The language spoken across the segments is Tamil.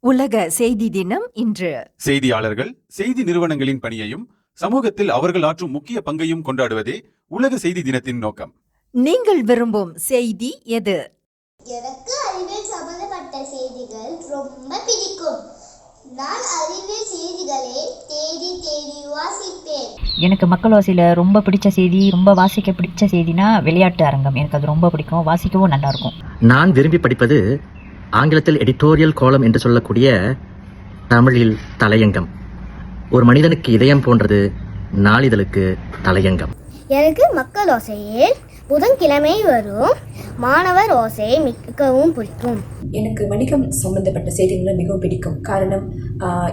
உலக செய்தி தினம் இன்று. செய்தியாளர்கள் செய்தி நிறுவனங்களின் பணியையும் சமூகத்தில் அவர்கள் ஆற்றும் முக்கிய பங்கையும் கொண்டாடுவதே உலக செய்தி தினத்தின் நோக்கம். நீங்கள் விரும்பும் செய்தி எது? எனக்கு அறிவியல் சம்பந்தப்பட்ட செய்திகள் ரொம்ப பிடிக்கும். நான் அறிவியல் செய்திகளை தேடி தேடி வாசிப்பேன். எனக்கு மக்களோசையில் ரொம்ப பிடிச்ச செய்தி, ரொம்ப வாசிக்க பிடிச்ச செய்தினா விளையாட்டு அரங்கம். எனக்கு அது ரொம்ப பிடிக்கும், வாசிக்கவும் நல்லா இருக்கும். நான் விரும்பி படிப்பது ஆங்கிலத்தில் எடிட்டோரியல் காலம் என்று சொல்லக்கூடிய தமிழில் தலையங்கம். ஒரு மனிதனுக்கு இதயம் போன்றது நாளிதழுக்கு தலையங்கம். எனக்கு மக்கள் ஓசையில் புதன்கிழமை வரும் மாணவர் ஓசை மிகவும் பிடிக்கும். எனக்கு வணிகம் சம்பந்தப்பட்ட செய்திகள் மிகவும் பிடிக்கும். காரணம்,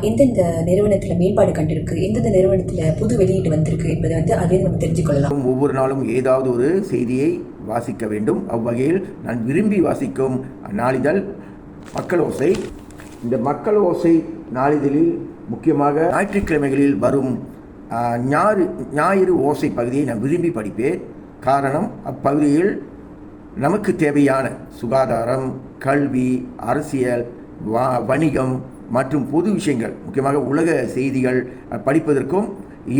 எந்தெந்த நிறுவனத்தில் மேம்பாடு கண்டிருக்கு, எந்தெந்த நிறுவனத்தில் புது வெளியீடு வந்திருக்கு என்பதை அதே நம்ம தெரிஞ்சுக்கொள்ளலாம். ஒவ்வொரு நாளும் ஏதாவது ஒரு செய்தியை வாசிக்க வேண்டும். அவ்வகையில் நான் விரும்பி வாசிக்கும் நாளிதழ் மக்கள் ஓசை. இந்த மக்கள் ஓசை நாளிதழில் முக்கியமாக ஞாயிற்றுக்கிழமைகளில் வரும் ஞாயிறு ஓசை பகுதியை நான் விரும்பி படிப்பேன். காரணம், அப்பகுதியில் நமக்கு தேவையான சுகாதாரம், கல்வி, அரசியல், வணிகம் மற்றும் பொது விஷயங்கள், முக்கியமாக உலக செய்திகள் படிப்பதற்கும்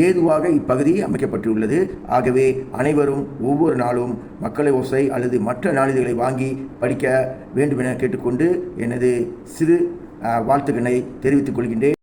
ஏதுவாக இப்பகுதி அமைக்கப்பட்டுள்ளது. ஆகவே அனைவரும் ஒவ்வொரு நாளும் மக்கள் ஓசை அல்லது மற்ற நாளிதழ்களை வாங்கி படிக்க வேண்டும் என கேட்டுக்கொண்டு எனது சிறு வாழ்த்துக்களை தெரிவித்துக் கொள்கின்றேன்.